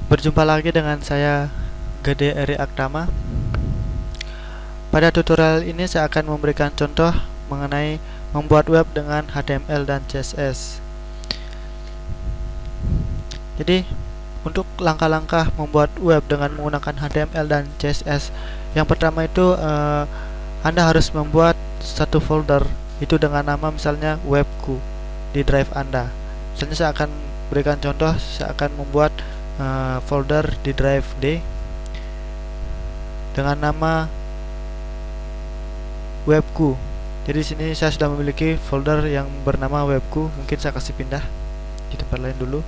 Berjumpa lagi dengan saya Gede Eri Aktama. Pada tutorial ini saya akan memberikan contoh mengenai membuat web dengan HTML dan CSS. Jadi untuk langkah-langkah membuat web dengan menggunakan HTML dan CSS, yang pertama itu Anda harus membuat satu folder itu dengan nama misalnya webku di drive Anda. Misalnya saya akan berikan contoh, saya akan membuat folder di drive D dengan nama webku. Jadi sini saya sudah memiliki folder yang bernama webku. Mungkin saya kasih pindah di tempat lain dulu.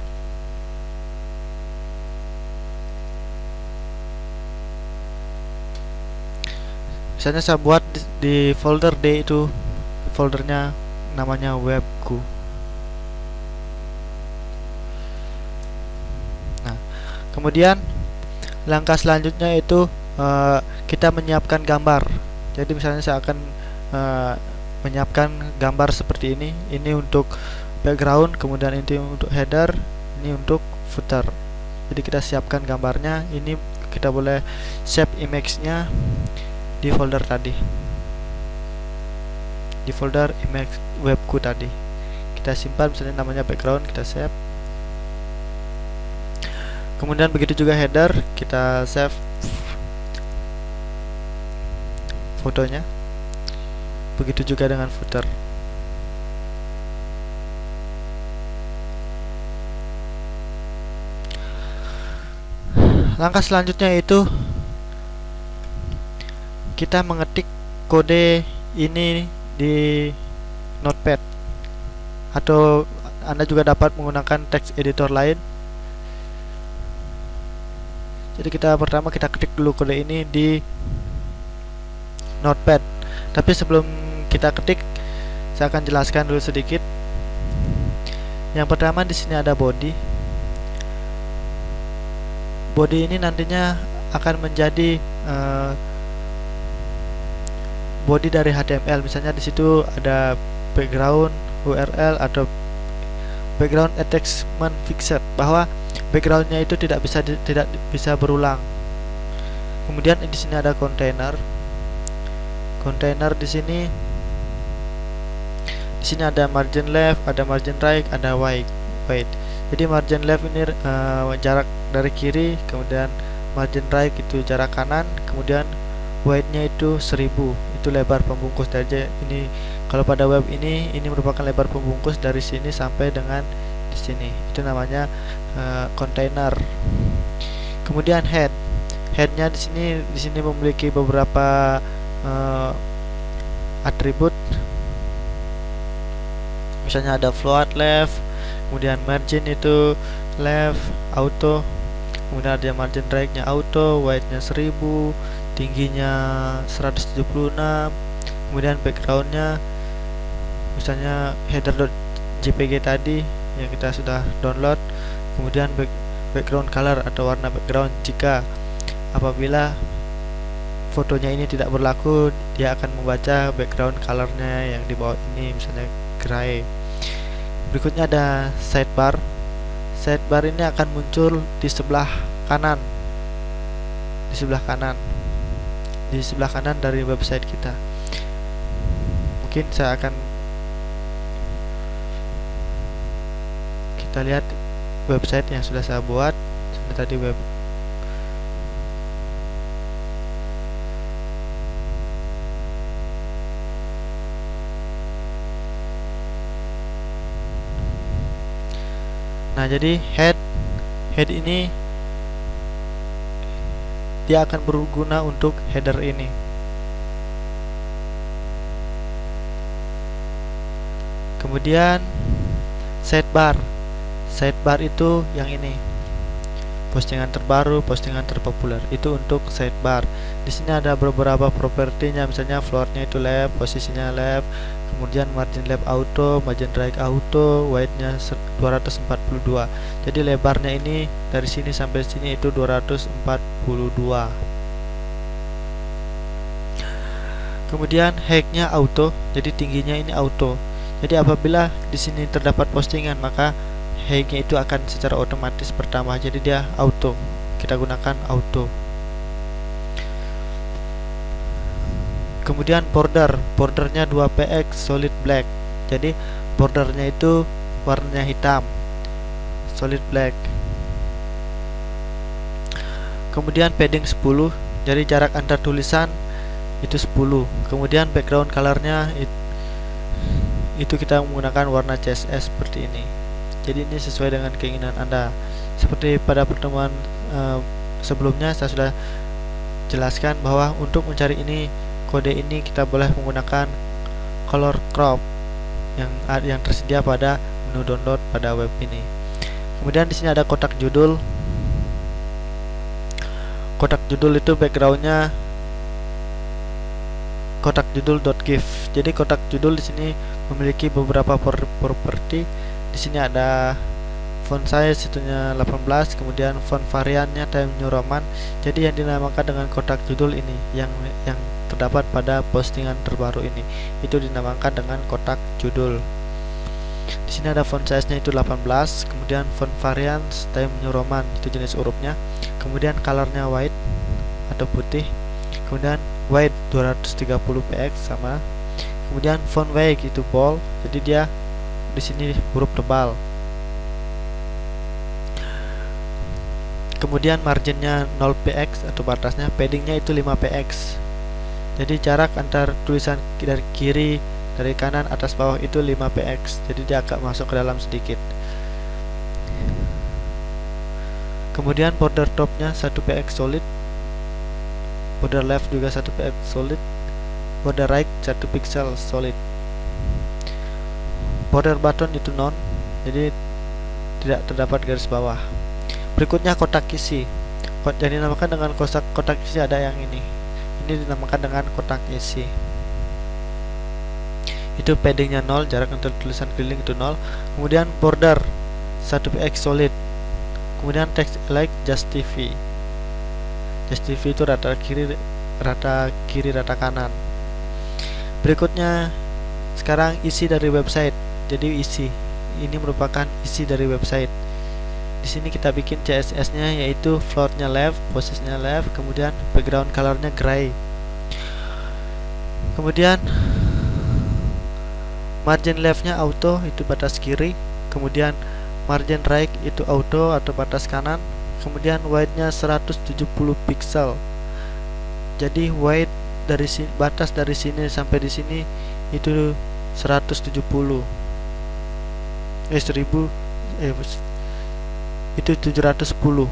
Misalnya saya buat di folder D itu, foldernya namanya webku. Nah, kemudian langkah selanjutnya itu kita menyiapkan gambar. Jadi misalnya saya akan menyiapkan gambar seperti ini. Ini untuk background, kemudian ini untuk header, ini untuk footer. Jadi kita siapkan gambarnya. Ini kita boleh save image-nya di folder tadi, di folder image webku tadi. Kita simpan, misalnya namanya background, kita save. Kemudian begitu juga header, kita save fotonya. Begitu juga dengan footer. Langkah selanjutnya itu kita mengetik kode ini di Notepad, atau Anda juga dapat menggunakan text editor lain. Jadi pertama kita ketik dulu kode ini di Notepad. Tapi sebelum kita ketik, saya akan jelaskan dulu sedikit. Yang pertama di sini ada body. Body ini nantinya akan menjadi body dari HTML. Misalnya di situ ada background URL atau background attachment fixed, bahwa backgroundnya itu tidak bisa berulang. Kemudian di sini ada container. Container di sini ada margin left, ada margin right, ada weight. Jadi margin left ini jarak dari kiri, kemudian margin right itu jarak kanan, kemudian weight-nya itu 1000, itu lebar pembungkus saja. Ini kalau pada web ini merupakan lebar pembungkus dari sini sampai dengan di sini. Itu namanya container. Kemudian headnya di sini memiliki beberapa atribut. Misalnya ada float left, kemudian margin itu left auto, kemudian ada margin right-nya auto, weight-nya 1000, tingginya 176, kemudian background-nya misalnya header.jpg tadi yang kita sudah download, kemudian background color atau warna background. Jika apabila fotonya ini tidak berlaku, dia akan membaca background colornya yang di bawah ini, misalnya gray. Berikutnya ada sidebar. Sidebar ini akan muncul di sebelah kanan, di sebelah kanan dari website kita. Mungkin saya akan kita lihat website yang sudah saya buat seperti tadi web. Nah, jadi head ini dia akan berguna untuk header ini. Kemudian sidebar itu yang ini, postingan terbaru, postingan terpopuler, itu untuk sidebar. Di sini ada beberapa propertinya, misalnya floatnya itu left, posisinya left, kemudian margin left auto, margin right auto, weight-nya 242. Jadi lebarnya ini dari sini sampai sini itu 242. Kemudian height-nya auto, jadi tingginya ini auto. Jadi apabila di sini terdapat postingan, maka height-nya itu akan secara otomatis bertambah, jadi dia auto, kita gunakan auto. Kemudian bordernya 2px solid black, jadi bordernya itu warnanya hitam, solid black. Kemudian padding 10, jadi jarak antar tulisan itu 10. Kemudian background colornya itu kita menggunakan warna CSS seperti ini. Jadi ini sesuai dengan keinginan Anda. Seperti pada pertemuan sebelumnya saya sudah jelaskan bahwa untuk mencari kode ini kita boleh menggunakan color crop yang tersedia pada menu download pada web ini. Kemudian di sini ada kotak judul. Kotak judul itu backgroundnya kotak judul.gif. Jadi kotak judul di sini memiliki beberapa properti. Di sini ada font size itunya 18, kemudian font variannya Times New Roman. Jadi yang dinamakan dengan kotak judul ini yang terdapat pada postingan terbaru ini itu dinamakan dengan kotak judul. Di sini ada font size-nya itu 18, kemudian font varian Times New Roman itu jenis hurufnya. Kemudian colornya white atau putih. Kemudian white 230px sama. Kemudian font weight itu bold, jadi dia di sini huruf tebal. Kemudian marginnya 0px atau batasnya, paddingnya itu 5px. Jadi jarak antar tulisan dari kiri, dari kanan, atas, bawah itu 5px. Jadi dia agak masuk ke dalam sedikit. Kemudian border topnya 1px solid, border left juga 1px solid, border right 1 pixel solid. Border button itu none, jadi tidak terdapat garis bawah. Berikutnya kotak isi. Yang dinamakan dengan kotak isi ada yang ini dinamakan dengan kotak isi. Itu paddingnya 0, jarak antar tulisan keliling itu 0. Kemudian border 1px solid. Kemudian text like just TV. Just TV itu rata kiri, rata kanan. Berikutnya sekarang isi dari website. Jadi ini merupakan isi dari website. Di sini kita bikin CSS-nya yaitu floatnya left, posisinya left, kemudian background colornya gray. Kemudian margin leftnya auto itu batas kiri, kemudian margin right itu auto atau batas kanan, kemudian width-nya 170 pixel. Jadi width dari batas dari sini sampai di sini itu 170. 1000 itu 710.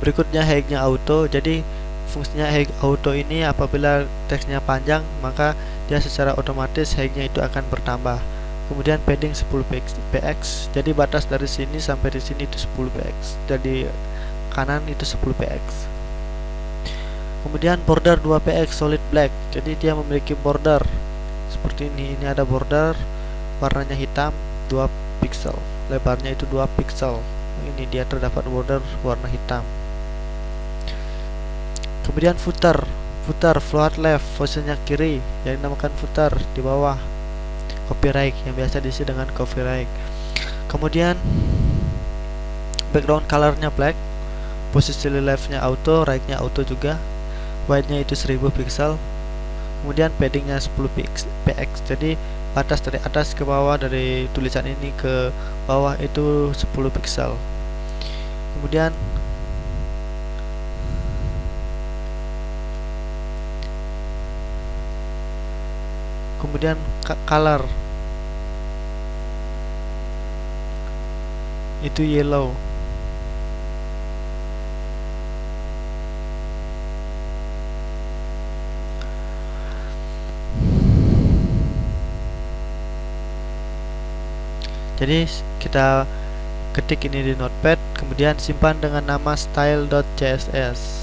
Berikutnya height-nya auto. Jadi fungsinya height auto ini apabila teksnya panjang maka dia secara otomatis height-nya itu akan bertambah. Kemudian padding 10px. Jadi batas dari sini sampai di sini itu 10px. Jadi kanan itu 10px. Kemudian border 2px solid black. Jadi dia memiliki border seperti ini. Ini ada border warnanya hitam 2 pixel, lebarnya itu 2 pixel. Ini dia terdapat border warna hitam. Kemudian footer float left, posisinya kiri, yang dinamakan footer di bawah copyright yang biasa diisi dengan copyright. Kemudian background colornya black, posisi leftnya auto, rightnya auto juga, width-nya itu 1000 pixel. Kemudian paddingnya 10px. Jadi batas dari atas ke bawah dari tulisan ini ke bawah itu 10 pixel. Kemudian color itu yellow. Jadi kita ketik ini di notepad, kemudian simpan dengan nama style.css.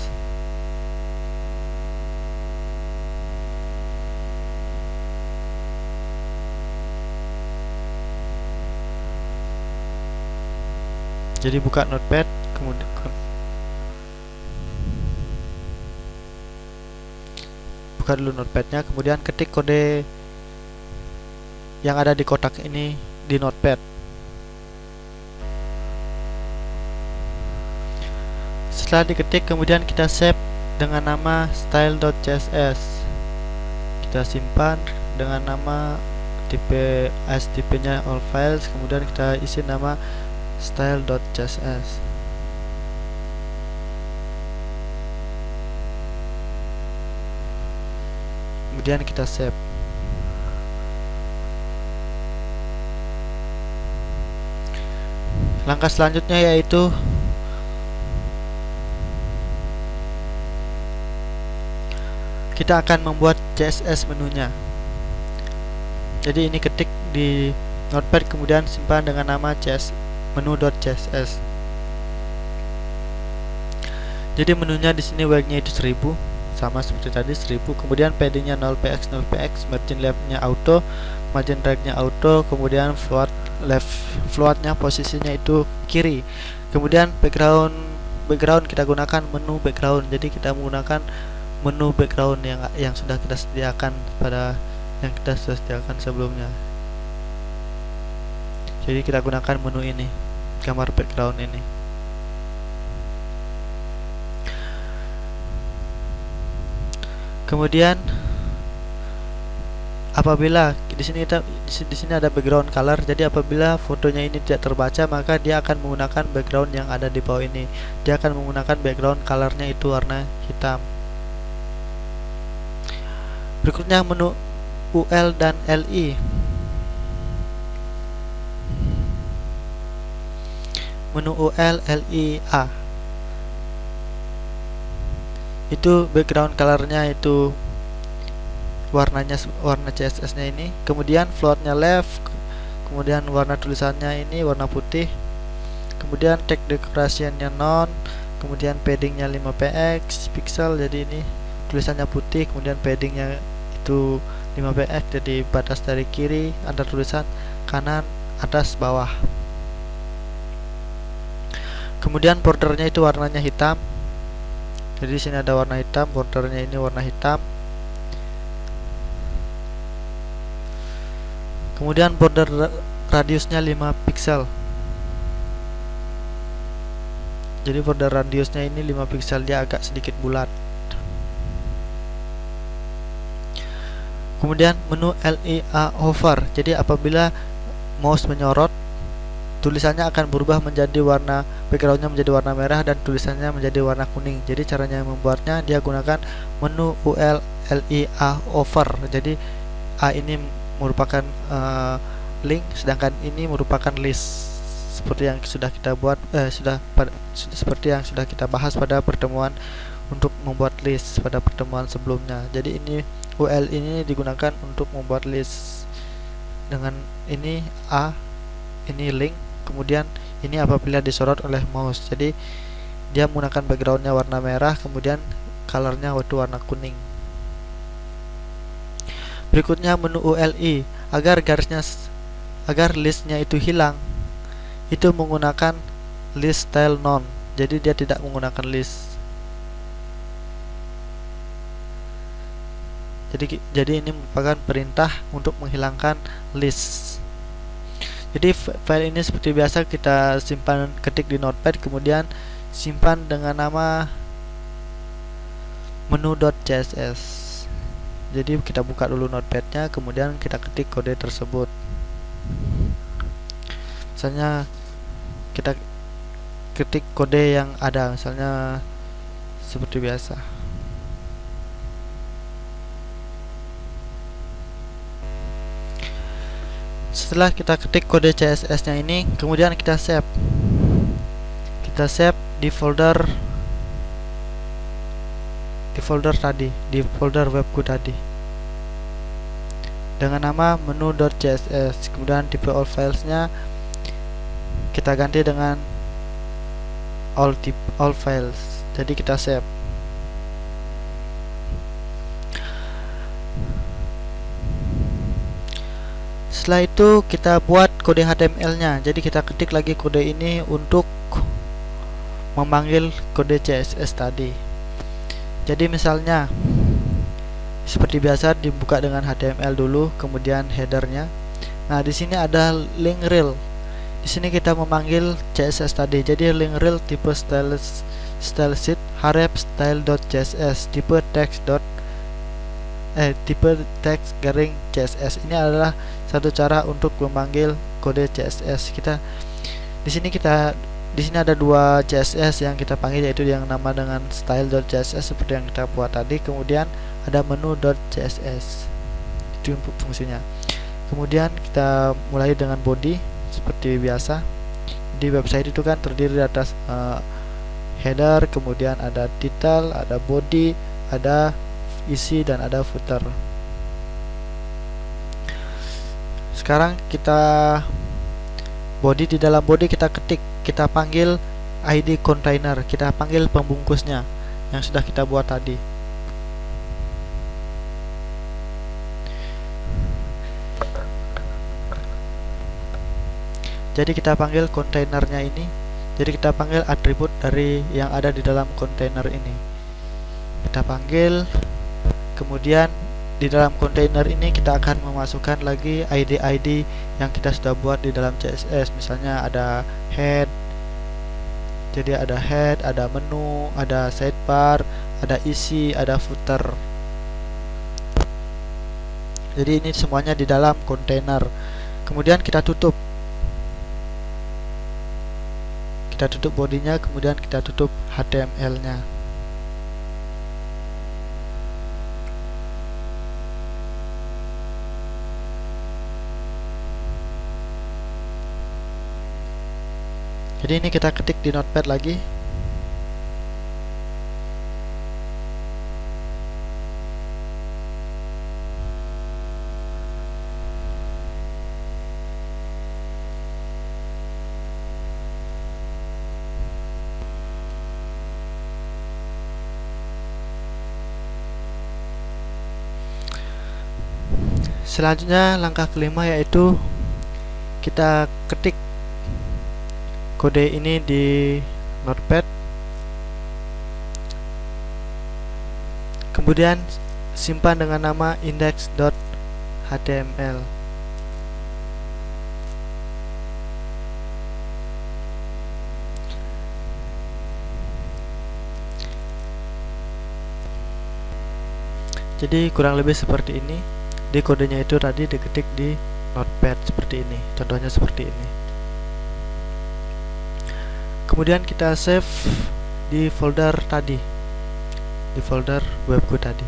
Jadi buka notepad, kemudian buka dulu notepadnya, kemudian ketik kode yang ada di kotak ini di Notepad. Setelah diketik, kemudian kita save dengan nama style.css. Kita simpan dengan nama tipe ASTP-nya all files, kemudian kita isi nama style.css. Kemudian kita save. Langkah selanjutnya yaitu kita akan membuat CSS menunya. Jadi ini ketik di Notepad, kemudian simpan dengan nama menu.css. Jadi menunya di sini weight-nya itu 1000, sama seperti tadi 1000. Kemudian padding-nya 0px 0px, margin left-nya auto, margin right-nya auto, kemudian float-nya posisinya itu kiri. Kemudian background kita gunakan menu background. Jadi kita menggunakan menu background yang sudah kita sediakan sebelumnya. Jadi kita gunakan menu ini, gambar background ini. Kemudian apabila di sini ada background color, jadi apabila fotonya ini tidak terbaca, maka dia akan menggunakan background yang ada di bawah ini. Dia akan menggunakan background colornya itu warna hitam. Berikutnya menu UL dan LI. Menu UL, LI, A. Itu background colornya itu warna CSS-nya ini. Kemudian floatnya left, kemudian warna tulisannya ini warna putih. Kemudian text decoration-nya none, kemudian padding-nya 5px pixel, jadi ini tulisannya putih, kemudian padding-nya itu 5px, jadi batas dari kiri ada tulisan, kanan atas bawah. Kemudian bordernya itu warnanya hitam. Jadi di sini ada warna hitam, bordernya ini warna hitam. Kemudian border radiusnya 5 pixel. Jadi border radiusnya ini 5 pixel, dia agak sedikit bulat. Kemudian menu LIA hover. Jadi apabila mouse menyorot, tulisannya akan berubah menjadi warna, backgroundnya menjadi warna merah dan tulisannya menjadi warna kuning. Jadi caranya membuatnya, dia gunakan menu UL LIA hover. Jadi A ini merupakan link, sedangkan ini merupakan list, seperti yang sudah kita buat seperti yang sudah kita bahas pada pertemuan untuk membuat list pada pertemuan sebelumnya. Jadi ini UL ini digunakan untuk membuat list. Dengan ini A, ini link, kemudian ini apabila disorot oleh mouse. Jadi dia menggunakan backgroundnya warna merah, kemudian colornya itu warna kuning. Berikutnya menu ULI. Agar listnya itu hilang, itu menggunakan list style none. Jadi dia tidak menggunakan list. Jadi ini merupakan perintah untuk menghilangkan list. Jadi file ini seperti biasa kita simpan, ketik di Notepad, kemudian simpan dengan nama menu.css. Jadi kita buka dulu Notepadnya, kemudian kita ketik kode tersebut. Misalnya kita ketik kode yang ada, misalnya seperti biasa. Setelah kita ketik kode CSS-nya ini, kemudian kita save. Kita save di folder tadi, di folder webku tadi, dengan nama menu.css. Kemudian tipe all filesnya kita ganti dengan all files. Jadi kita save. Setelah itu kita buat kode HTML-nya. Jadi kita ketik lagi kode ini untuk memanggil kode CSS tadi. Jadi misalnya seperti biasa dibuka dengan HTML dulu, kemudian headernya. Nah, di sini ada link rel. Di sini kita memanggil CSS tadi. Jadi link rel tipe style sheet href style.css tipe text garing CSS. Ini adalah satu cara untuk memanggil kode CSS. Di sini ada dua CSS yang kita panggil, yaitu yang nama dengan style.css seperti yang kita buat tadi. Kemudian ada menu.css. Itu fungsinya. Kemudian kita mulai dengan body seperti biasa. Di website itu kan terdiri atas header, kemudian ada title, ada body, ada isi, dan ada footer. Sekarang kita body, di dalam body kita panggil ID container, kita panggil pembungkusnya yang sudah kita buat tadi. Jadi kita panggil kontainernya ini. Jadi kita panggil atribut dari yang ada di dalam kontainer ini. Kita panggil, kemudian di dalam kontainer ini kita akan memasukkan lagi ID-ID yang kita sudah buat di dalam CSS. Misalnya ada head. Jadi ada head, ada menu, ada sidebar, ada isi, ada footer. Jadi ini semuanya di dalam kontainer. Kemudian kita tutup bodinya, kemudian kita tutup HTML-nya. Jadi ini kita ketik di notepad lagi. Selanjutnya langkah kelima, yaitu kita ketik kode ini di notepad, kemudian simpan dengan nama index.html. Jadi kurang lebih seperti ini. Di kodenya itu tadi diketik di notepad seperti ini, contohnya seperti ini. Kemudian kita save di folder tadi, di folder webku tadi.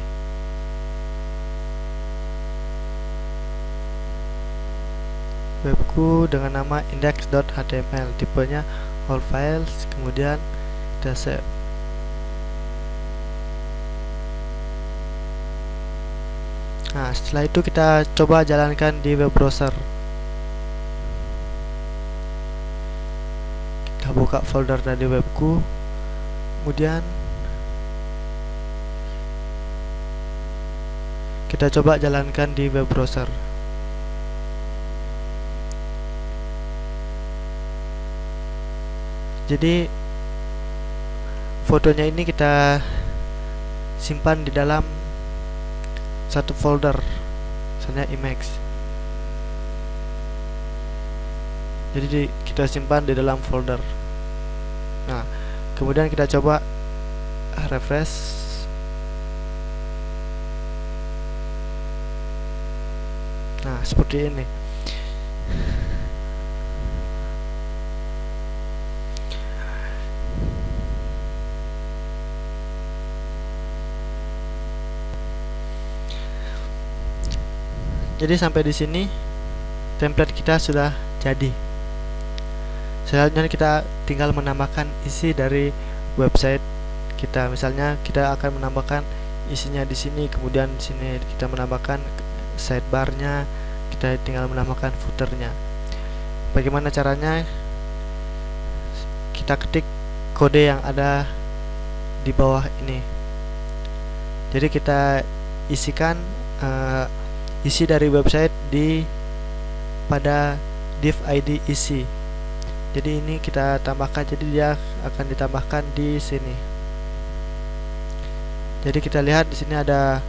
Webku dengan nama index.html, tipenya all files, kemudian kita save. Nah, setelah itu kita coba jalankan di web browser. Kita buka folder dari webku, kemudian kita coba jalankan di web browser. Jadi fotonya ini kita simpan di dalam satu folder, misalnya Emacs. Jadi kita simpan di dalam folder. Nah, kemudian kita coba refresh. Nah, seperti ini. Jadi sampai di sini template kita sudah jadi. Selanjutnya kita tinggal menambahkan isi dari website kita. Misalnya kita akan menambahkan isinya di sini, kemudian di sini kita menambahkan sidebarnya, kita tinggal menambahkan footernya. Bagaimana caranya? Kita ketik kode yang ada di bawah ini. Jadi kita isikan isi dari website pada div id isi. Jadi ini kita tambahkan, jadi dia akan ditambahkan di sini. Jadi kita lihat di sini ada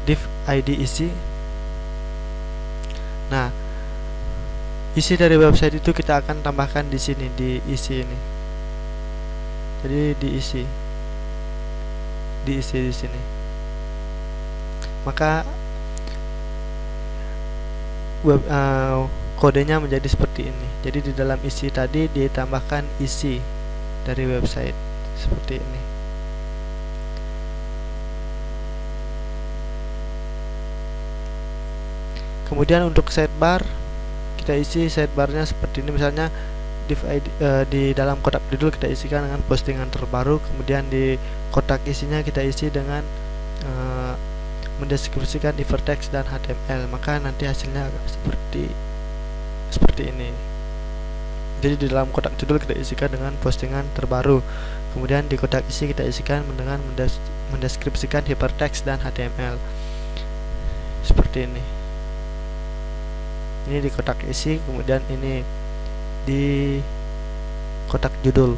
div id isi. Nah, isi dari website itu kita akan tambahkan di sini, di isi ini. Jadi diisi di sini. Maka kodenya menjadi seperti ini. Jadi di dalam isi tadi ditambahkan isi dari website seperti ini. Kemudian untuk sidebar, kita isi sidebarnya seperti ini. Misalnya div ID, di dalam kotak judul kita isikan dengan postingan terbaru, kemudian di kotak isinya kita isi dengan mendeskripsikan hypertext dan HTML. Maka nanti hasilnya seperti ini. Jadi di dalam kotak judul kita isikan dengan postingan terbaru, kemudian di kotak isi kita isikan dengan mendeskripsikan hypertext dan HTML seperti ini. Ini di kotak isi, kemudian ini di kotak judul.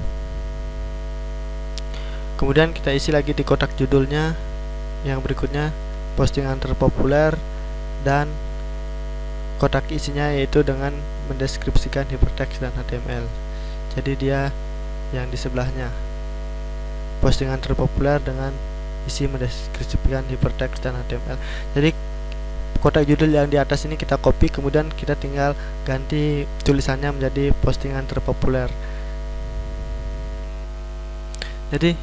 Kemudian kita isi lagi di kotak judulnya yang berikutnya, postingan terpopuler, dan kotak isinya yaitu dengan mendeskripsikan hypertext dan HTML. Jadi dia yang di sebelahnya, postingan terpopuler dengan isi mendeskripsikan hypertext dan HTML. Jadi kotak judul yang di atas ini kita copy, kemudian kita tinggal ganti tulisannya menjadi postingan terpopuler. Jadi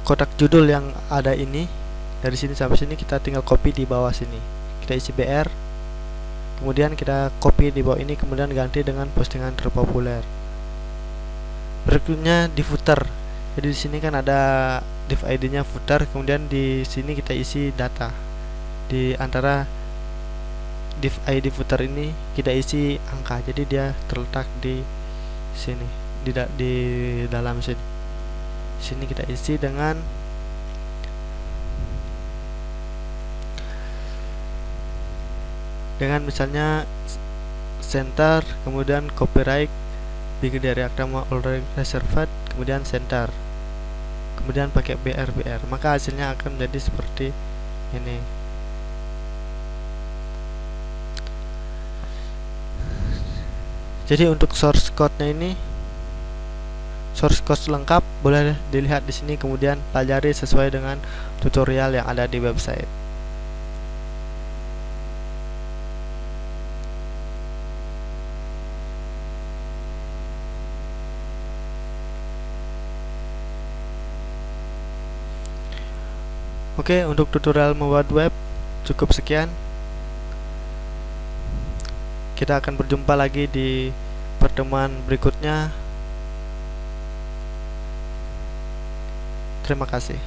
kotak judul yang ada ini dari sini sampai sini kita tinggal copy di bawah sini. Kita isi BR, kemudian kita copy di bawah ini, kemudian ganti dengan postingan terpopuler. Berikutnya di footer. Jadi di sini kan ada div ID-nya footer, kemudian di sini kita isi data. Di antara div ID footer ini kita isi angka, jadi dia terletak di sini, di dalam sini. Sini kita isi dengan misalnya center, kemudian copyright big dari agama already reserved, kemudian center, kemudian pakai BR, maka hasilnya akan menjadi seperti ini. Jadi untuk source code-nya ini, source code lengkap boleh dilihat di sini, kemudian pelajari sesuai dengan tutorial yang ada di website. Oke, untuk tutorial membuat web cukup sekian. Kita akan berjumpa lagi di pertemuan berikutnya. Terima kasih.